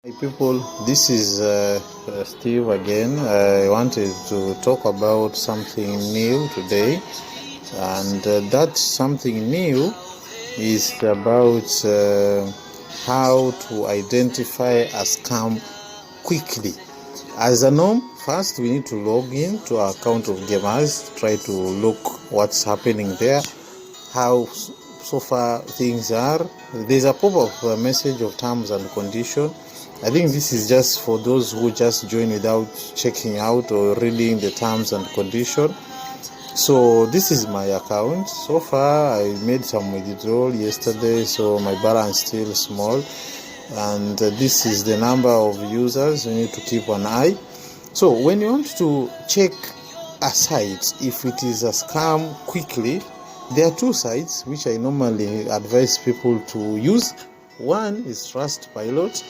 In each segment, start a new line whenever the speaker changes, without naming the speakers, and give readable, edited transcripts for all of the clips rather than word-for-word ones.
Hey people, this is Steve again. I wanted to talk about something new today, and that something new is about how to identify a scam quickly. As a norm, first we need to log in to our account of Gameas, try to look what's happening there, how so far things are. There's a pop-up message of terms and conditions. I think this is just for those who just join without checking out or reading the terms and conditions. So this is my account. So far I made some withdrawal yesterday, so my balance still small, and this is the number of users. You need to keep an eye. So when you want to check a site if it is a scam quickly, there are two sites which I normally advise people to use. One is Trustpilot,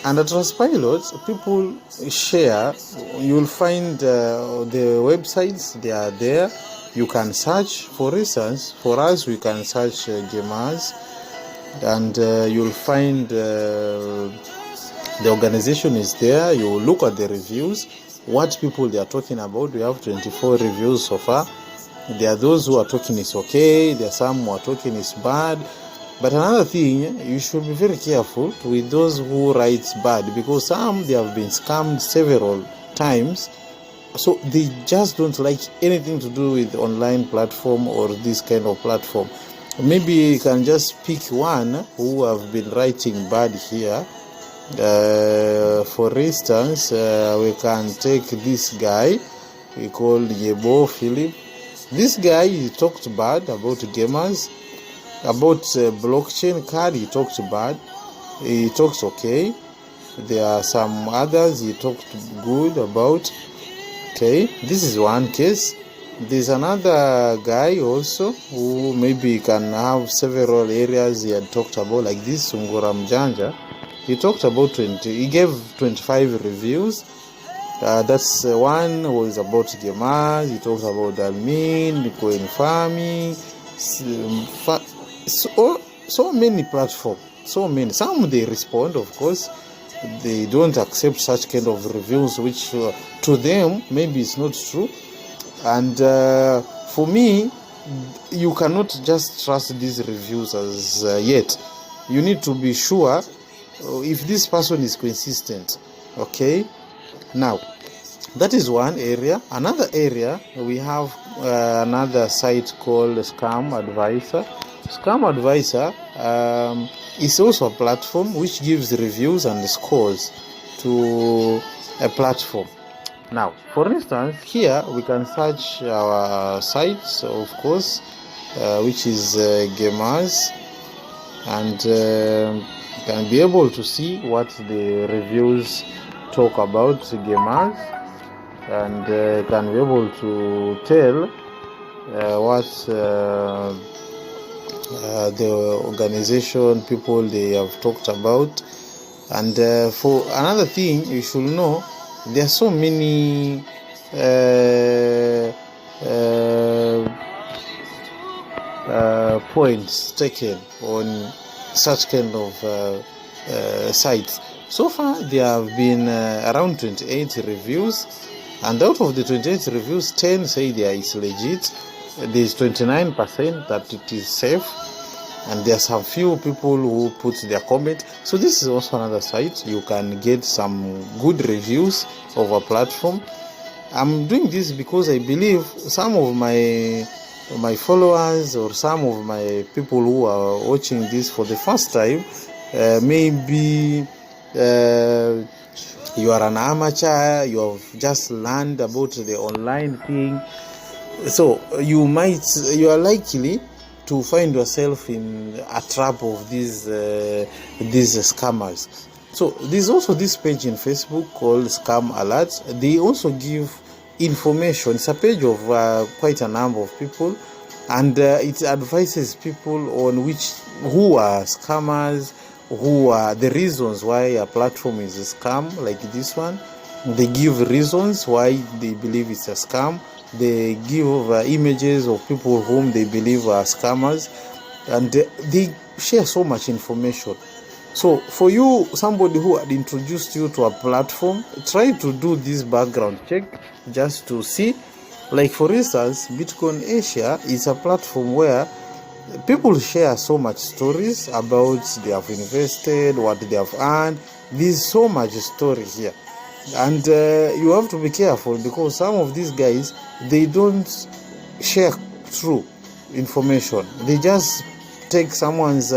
and at Trustpilot, people share. You'll find the websites, they are there. You can search. For instance, for us, we can search Gameas, and you'll find the organization is there. You look at the reviews, what people they are talking about. We have 24 reviews so far. There are those who are talking is okay, there are some who are talking is bad. But another thing, you should be very careful with those who write bad, because some they have been scammed several times, so they just don't like anything to do with online platform or this kind of platform. Maybe you can just pick one who have been writing bad here. For instance, we can take this guy we call Yebo Philip. This guy, he talked bad about Gameas, about blockchain card. He talked bad. He talks okay. There are some others he talked good about. Okay, this is one case. There's another guy also who maybe can have several areas he had talked about, like this Sungura Mjanja. He talked about 20. He gave 25 reviews. That's one was about Gameas. He talks about Dalmin, coin farming, so many platforms, so many. Some they respond, of course. They don't accept such kind of reviews, which to them maybe it's not true. And for me, you cannot just trust these reviews as yet. You need to be sure if this person is consistent. Okay. Now, that is one area. Another area, we have another site called Scam Advisor. Scam Advisor is also a platform which gives reviews and scores to a platform. Now, for instance, here we can search our sites, of course, which is Gameas, and you can be able to see what the reviews talk about Gameas, and can be able to tell what the organization people they have talked about. And for another thing, you should know there are so many points taken on such kind of sites. So far, there have been around 28 reviews, and out of the 28 reviews, 10 say there is legit. There's 29% that it is safe, and there's some few people who put their comment. So this is also another site. You can get some good reviews of a platform. I'm doing this because I believe some of my followers or some of my people who are watching this for the first time, maybe you are an amateur, you have just learned about the online thing, so you are likely to find yourself in a trap of these scammers. So there's also this page in Facebook called Scam Alerts. They also give information. It's a page of quite a number of people, and it advises people on who are scammers, who are the reasons why a platform is a scam, like this one. They give reasons why they believe it's a scam. They give images of people whom they believe are scammers, and they share so much information. So for you, somebody who had introduced you to a platform, try to do this background check just to see. Like for instance, Bitcoin Asia is a platform where people share so much stories about they have invested, what they have earned. There's so much story here, and you have to be careful because some of these guys, they don't share true information. They just take someone's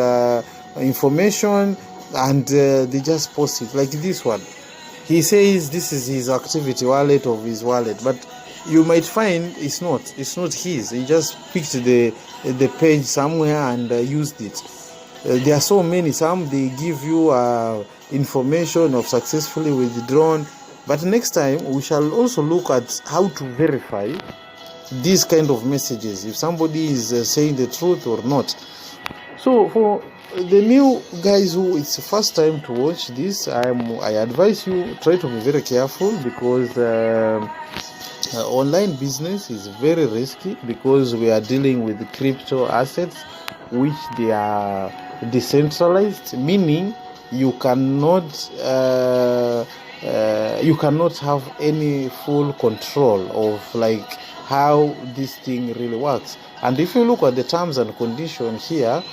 information and they just post it. Like this one, he says this is his activity wallet of his wallet, but you might find it's not his. He just picked the page somewhere and used it. There are so many. Some they give you information of successfully withdrawn, but next time we shall also look at how to verify these kind of messages, if somebody is saying the truth or not. So for the new guys who it's the first time to watch this, I advise you try to be very careful because online business is very risky because we are dealing with crypto assets which they are decentralized, meaning you cannot have any full control of like how this thing really works. And if you look at the terms and conditions here,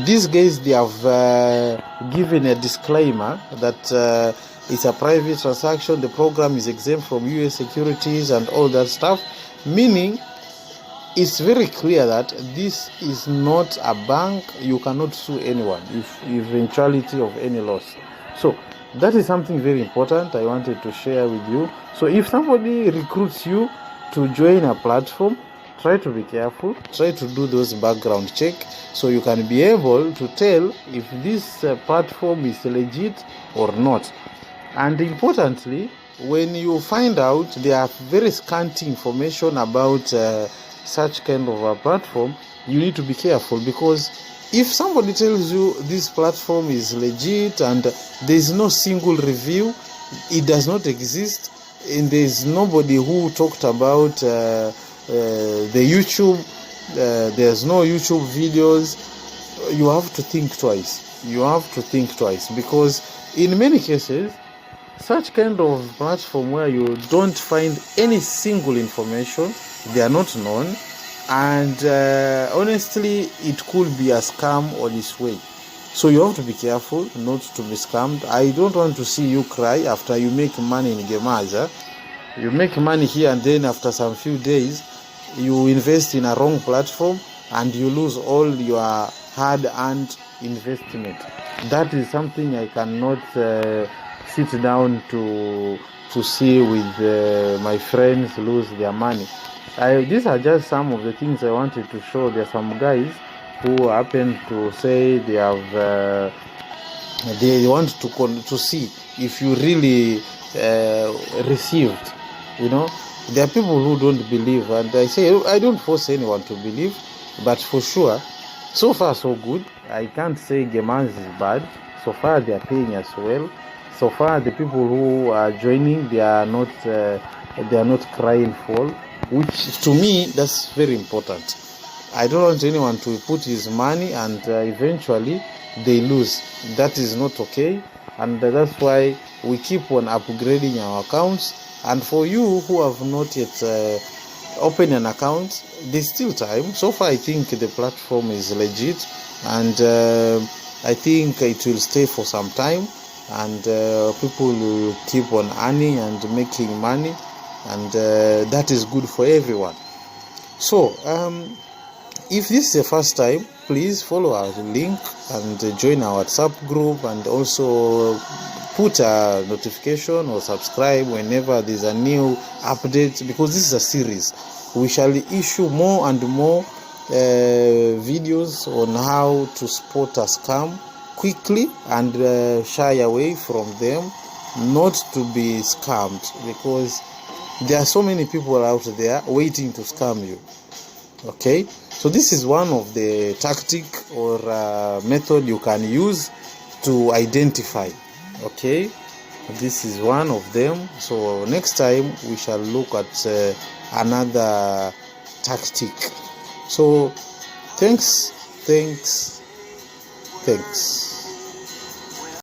these guys, they have given a disclaimer that it's a private transaction, the program is exempt from US securities and all that stuff, meaning it's very clear that this is not a bank. You cannot sue anyone if eventuality of any loss. So that is something very important I wanted to share with you. So if somebody recruits you to join a platform, try to be careful, try to do those background check so you can be able to tell if this platform is legit or not. And importantly, when you find out there are very scanty information about such kind of a platform, you need to be careful, because if somebody tells you this platform is legit and there is no single review, it does not exist, and there is nobody who talked about the YouTube, there's no YouTube videos, you have to think twice. You have to think twice, because in many cases, such kind of platform where you don't find any single information, they are not known, and honestly, it could be a scam on its way. So you have to be careful not to be scammed. I don't want to see you cry after you make money in Gameas. You make money here and then after some few days, you invest in a wrong platform and you lose all your hard-earned investment. That is something I cannot sit down to see with my friends lose their money. These are just some of the things I wanted to show. There are some guys who happen to say they have they want to see if you really received. There are people who don't believe, and I say I don't force anyone to believe, but for sure, so far so good. I can't say Gameas is bad. So far they are paying us well. So far the people who are joining, they are not crying foul, which to me that's very important. I don't want anyone to put his money and eventually they lose. That is not okay, and that's why we keep on upgrading our accounts. And for you who have not yet opened an account, there's still time. So far, I think the platform is legit, and I think it will stay for some time, and people will keep on earning and making money, and that is good for everyone. So, if this is the first time, please follow our link and join our WhatsApp group, and also put a notification or subscribe whenever there's a new update, because this is a series. We shall issue more and more videos on how to spot a scam quickly and shy away from them, not to be scammed, because there are so many people out there waiting to scam you. Okay, so this is one of the tactic or method you can use to identify. Okay, this is one of them. So next time we shall look at another tactic. So thanks.